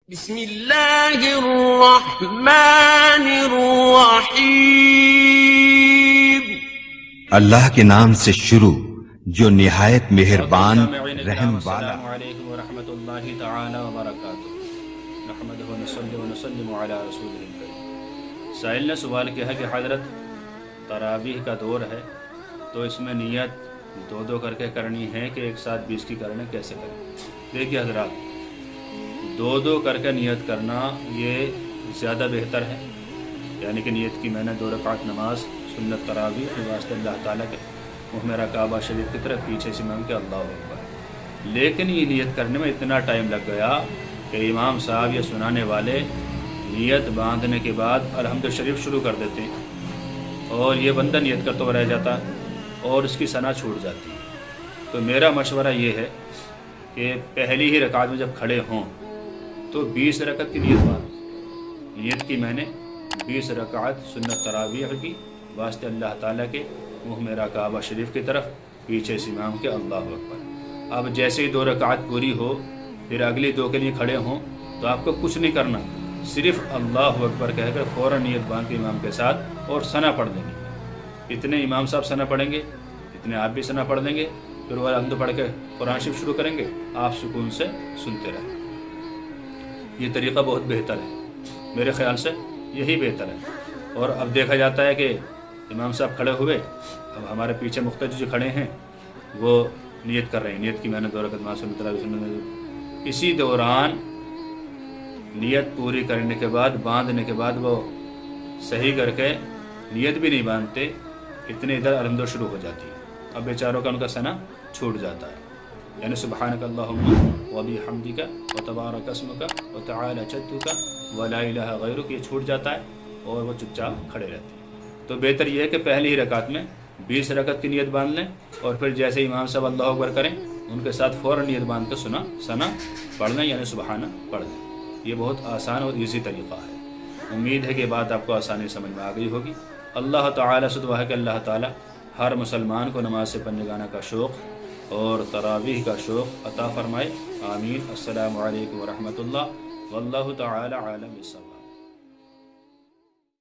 بسم اللہ الرحمن الرحیم۔ اللہ کے نام سے شروع جو نہایت مہربان رحم والا۔ السلام علیکم ورحمۃ اللہ تعالی وبرکاتہ۔ نحمدہ ونصلی ونسلم علی رسولہ الکریم۔ سائل نے سوال کیا ہے کہ حضرت تراویح کا دور ہے تو اس میں نیت دو دو کر کے کرنی ہے کہ ایک ساتھ 20 کی کرنے کیسے کریں؟ دیکھیے حضرات، دو دو کر کے نیت کرنا یہ زیادہ بہتر ہے، یعنی کہ نیت کی میں نے 2 رکعت نماز سنت تراویح کے واسطے اللہ تعالیٰ کے منہ میرا کعبہ شریف کی طرف پیچھے سے امام کے اللہ اکبر۔ لیکن یہ نیت کرنے میں اتنا ٹائم لگ گیا کہ امام صاحب یا سنانے والے نیت باندھنے کے بعد الحمد شریف شروع کر دیتے ہیں اور یہ بندہ نیت کرتا ہوا رہ جاتا ہے اور اس کی ثنا چھوٹ جاتی ہے۔ تو میرا مشورہ یہ ہے کہ پہلی ہی رکعت میں جب کھڑے ہوں تو 20 رکعت کی نیت باندھ، نیت کی میں نے 20 رکعت سنت تراویح کی واسطے اللہ تعالیٰ کے منہ میرا کعبہ شریف کی طرف پیچھے سے امام کے اللہ اکبر۔ اب جیسے ہی 2 رکعت پوری ہو پھر اگلی 2 کے لیے کھڑے ہوں تو آپ کو کچھ نہیں کرنا، صرف اللہ اکبر کہہ کر فوراً نیت باندھ کے امام کے ساتھ اور ثنا پڑھ دینی ہے۔ اتنے امام صاحب ثنا پڑھیں گے، اتنے آپ بھی ثنا پڑھ دیں گے، پھر وہ الحمد پڑھ کے قرآن شریف شروع کریں گے، آپ سکون سے سنتے رہیں۔ یہ طریقہ بہت بہتر ہے، میرے خیال سے یہی بہتر ہے۔ اور اب دیکھا جاتا ہے کہ امام صاحب کھڑے ہوئے، اب ہمارے پیچھے مختلف جو کھڑے ہیں وہ نیت کر رہے ہیں، نیت کی میں نے 2 رکعت نماز سنت تراویح اسی دوران نیت پوری کرنے کے بعد باندھنے کے بعد وہ صحیح کر کے نیت بھی نہیں باندھتے، اتنے ادھر الحمد شروع ہو جاتی ہے، اب بیچاروں کا ان کا ثنا چھوٹ جاتا ہے، یعنی سبحانک اللہم وبحمدک وتبارک اسمک وتعالی جدک ولا الہ غیرک یہ چھوٹ جاتا ہے اور وہ چپ چاپ کھڑے رہتے ہیں۔ تو بہتر یہ ہے کہ پہلی ہی رکعت میں 20 رکعت کی نیت باندھ لیں اور پھر جیسے امام صاحب اللہ اکبر کریں ان کے ساتھ فوراً نیت باندھ کے ثنا پڑھ لیں، یعنی سبحانہ پڑھ لیں۔ یہ بہت آسان اور ایزی طریقہ ہے۔ امید ہے کہ بات آپ کو آسانی سمجھ میں آ گئی ہوگی۔ اللہ تعالیٰ سے دعا ہے کہ اللہ تعالیٰ ہر مسلمان کو نماز سے پڑھنے گانا کا شوق اور تراویح کا شوق عطا فرمائے، آمین۔ السلام علیکم ورحمۃ اللہ واللہ تعالی عالم بالصواب۔